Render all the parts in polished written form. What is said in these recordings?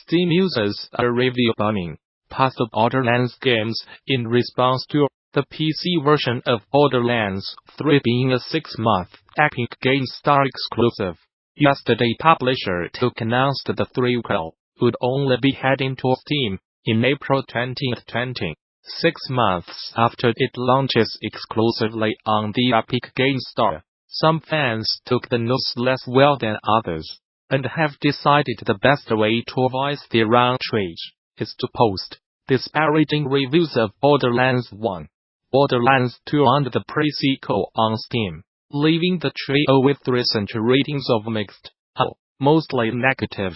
Steam users are review bombing past the Borderlands games in response to the PC version of Borderlands 3 being a 6-month Epic Game Store exclusive. Yesterday, publisher Took announced the threequel would only be heading to Steam in April 2020, 6 months after it launches exclusively on the Epic Game Store. Some fans took the news less well than others, and have decided the best way to avoid their outrage is to post disparaging reviews of Borderlands 1, Borderlands 2 and the pre-sequel on Steam, leaving the trio with recent ratings of mixed, mostly negative.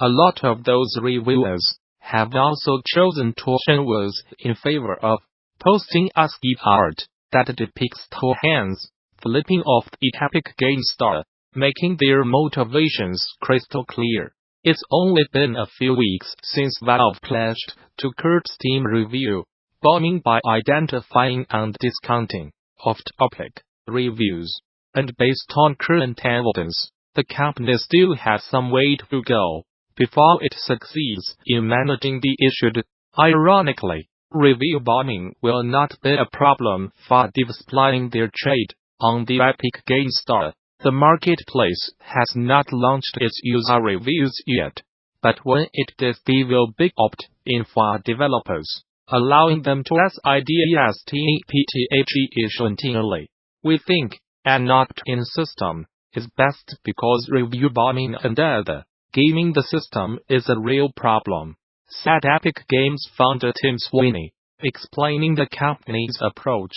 A lot of those reviewers have also chosen to shun words in favor of posting ASCII art that depicts two hands flipping off the Epic Game Store, making their motivations crystal clear. It's only been a few weeks since Valve pledged to curb Steam review bombing by identifying and discounting off-topic reviews, and based on current evidence, the company still has some way to go before it succeeds in managing the issue. Ironically, review bombing will not be a problem for displaying their trade on the Epic Game Store. The marketplace has not launched its user reviews yet, but when it does, they will be opt-in for developers, allowing them to incidentally. We think an opt-in system is best because review bombing under gaming the system is a real problem, said Epic Games founder Tim Sweeney, explaining the company's approach.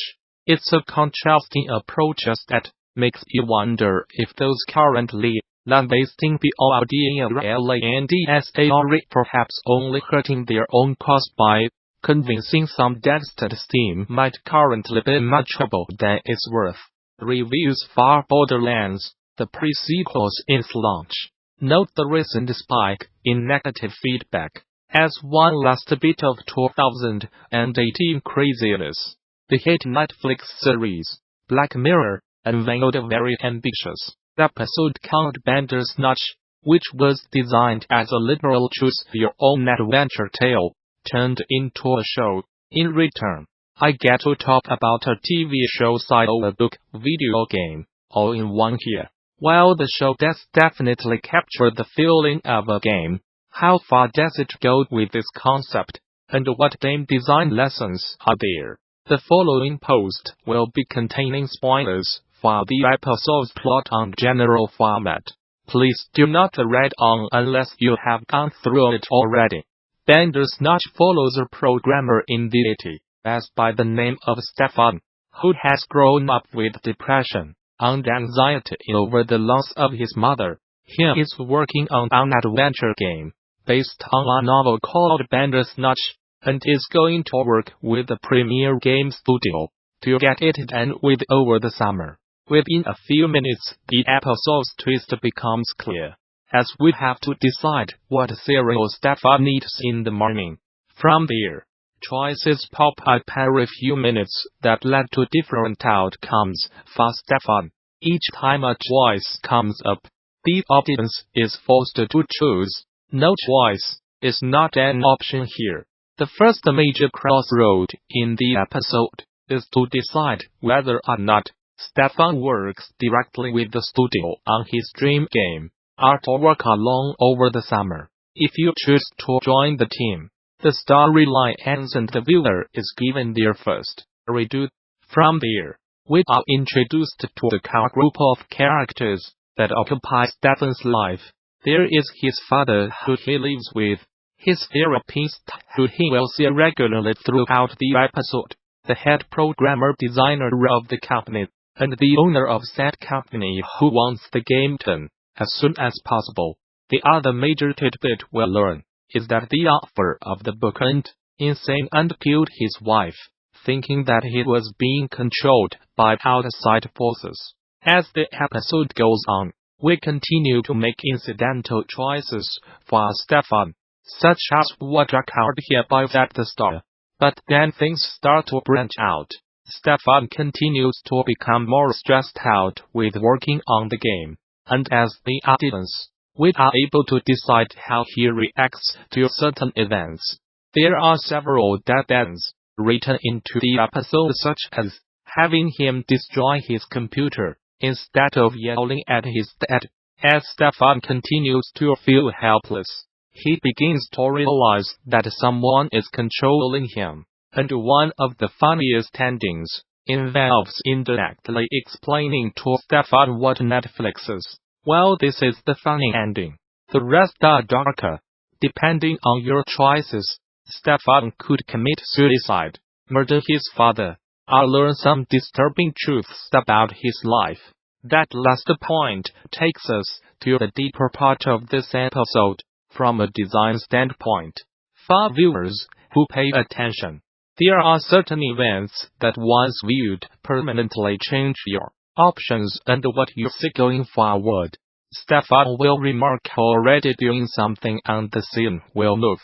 It's a contrasting approach that makes you wonder if those currently land-basing Borderlands are perhaps only hurting their own cause by convincing some devs that Steam might currently be more trouble than it's worth. Reviews for Borderlands, the pre-sequels since launch, note the recent spike in negative feedback as one last bit of 2018 craziness. The hit Netflix series, Black Mirror, unveiled a very ambitious episode called Bandersnatch, which was designed as a literal choose-your-own adventure tale, turned into a show. In return, I get to talk about a TV show, CYOA book, video game, all in one here. While the show does definitely capture the feeling of a game, how far does it go with this concept, and what game design lessons are there? The following post will be containing spoilers for the episode's plot and general format. Please do not read on unless you have gone through it already. Bandersnatch follows a programmer in the 80s, as by the name of Stefan, who has grown up with depression and anxiety over the loss of his mother. He is working on an adventure game based on a novel called Bandersnatch, and is going to work with the Premier Game Studio to get it done with over the summer. Within a few minutes, the episode's twist becomes clear, as we have to decide what cereal Stefan eats in the morning. From there, choices pop up every few minutes that led to different outcomes for Stefan. Each time a choice comes up, the audience is forced to choose. No choice is not an option here. The first major crossroad in the episode is to decide whether or not Stefan works directly with the studio on his dream game, or to work alone over the summer. If you choose to join the team, the storyline ends and the viewer is given their first redo. From there, we are introduced to the core group of characters that occupy Stefan's life. There is his father, who he lives with, his therapist, who he will see regularly throughout the episode, the head programmer designer of the company, and the owner of said company who wants the game done as soon as possible. The other major tidbit we'll learn is that the author of the book went insane and killed his wife, thinking that he was being controlled by outside forces. As the episode goes on, we continue to make incidental choices for Stefan, such as what occurred here by at the start. But then things start to branch out. Stefan continues to become more stressed out with working on the game, and as the audience, We are able to decide how he reacts to certain events. There are several dead ends written into the episode, such as having him destroy his computer instead of yelling at his dad. As Stefan continues to feel helpless, he begins to realize that someone is controlling him. And one of the funniest endings involves indirectly explaining to Stefan what Netflix is. Well, this is the funny ending. The rest are darker. Depending on your choices, Stefan could commit suicide, murder his father, or learn some disturbing truths about his life. That last point takes us to the deeper part of this episode. From a design standpoint, for viewers who pay attention, there are certain events that once viewed permanently change your options and what you see going forward. Stefan will remark already doing something and the scene will move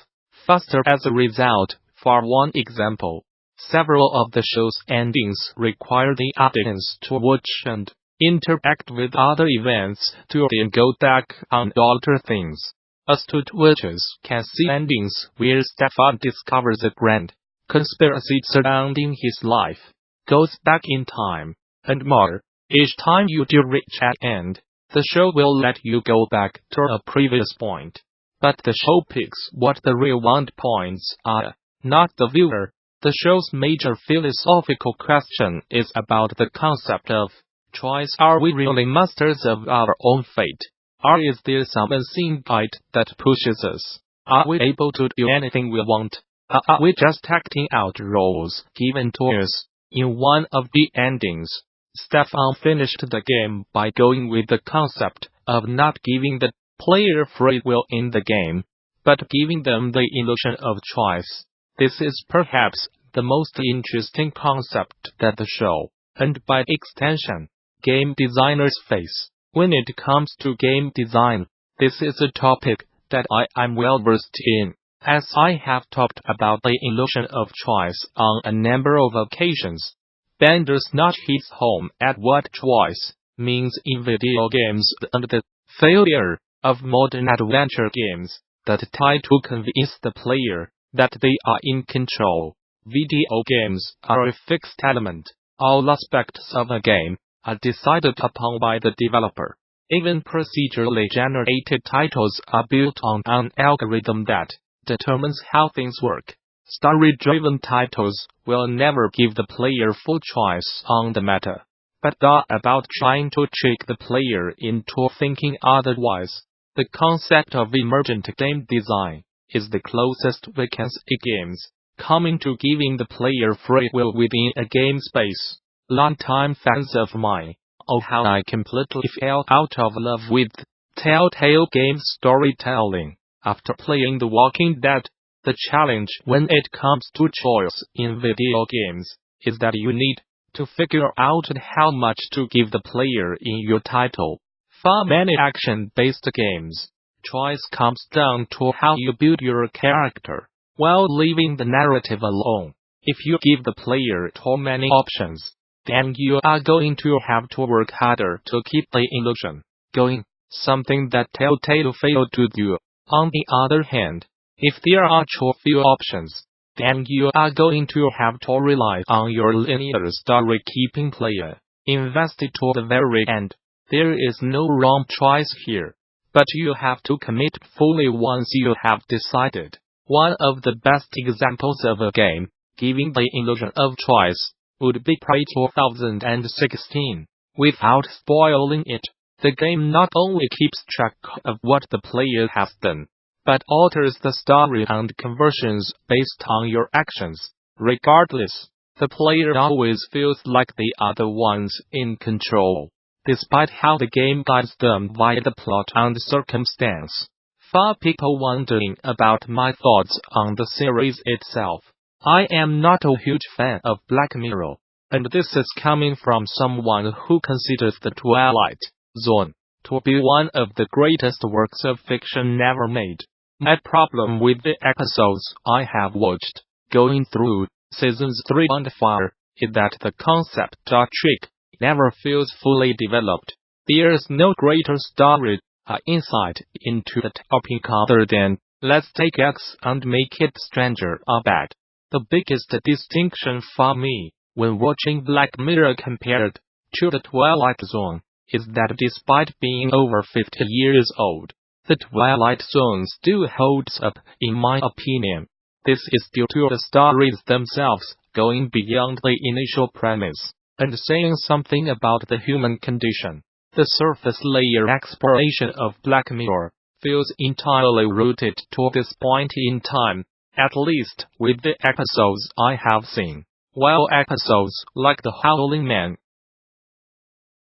faster as a result. For one example, several of the show's endings require the audience to watch and interact with other events to then go back and alter things. Astute watchers can see endings where Stefan discovers a grand conspiracy surrounding his life, goes back in time, and more. Each time you do reach an end, the show will let you go back to a previous point. But the show picks what the real end points are, not the viewer. The show's major philosophical question is about the concept of choice. Are we really masters of our own fate? Or is there some unseen guide that pushes us? Are we able to do anything we want? Are we just acting out roles given to us? In one of the endings, Stefan finished the game by going with the concept of not giving the player free will in the game, but giving them the illusion of choice. This is perhaps the most interesting concept that the show, and by extension, game designers face. When it comes to game design, this is a topic that I am well versed in, as I have talked about the illusion of choice on a number of occasions. Bandersnatch hits home at what choice means in video games and the failure of modern adventure games that try to convince the player that they are in control. Video games are a fixed element. All aspects of a game are decided upon by the developer. Even procedurally generated titles are built on an algorithm that determines how things work. Story-driven titles will never give the player full choice on the matter, but are about trying to trick the player into thinking otherwise. The concept of emergent game design is the closest we can see games coming to giving the player free will within a game space. Longtime fans of mine, oh how I completely fell out of love with Telltale Game storytelling after playing The Walking Dead. The challenge when it comes to choice in video games is that you need to figure out how much to give the player in your title. For many action-based games, choice comes down to how you build your character, while leaving the narrative alone. If you give the player too many options, then you are going to have to work harder to keep the illusion going, something that Telltale failed to do. On the other hand, if there are too few options, then you are going to have to rely on your linear story keeping player invested to the very end. There is no wrong choice here, but you have to commit fully once you have decided. One of the best examples of a game giving the illusion of choice would be Prey 2016. Without spoiling it, the game not only keeps track of what the player has done, but alters the story and conversions based on your actions. Regardless, the player always feels like they are the ones in control, despite how the game guides them via the plot and circumstance. For people wondering about my thoughts on the series itself, I am not a huge fan of Black Mirror, and this is coming from someone who considers the Twilight Zone to be one of the greatest works of fiction never made. My problem with the episodes I have watched, going through seasons 3 and 4, is that the concept or trick never feels fully developed. There's no greater story insight into the topic other than, let's take X and make it stranger or bad. The biggest distinction for me, when watching Black Mirror compared to the Twilight Zone, is that despite being over 50 years old, the Twilight Zone still holds up, in my opinion. This is due to the stories themselves going beyond the initial premise and saying something about the human condition. The surface layer exploration of Black Mirror feels entirely rooted to this point in time, at least with the episodes I have seen. While episodes like The Howling Man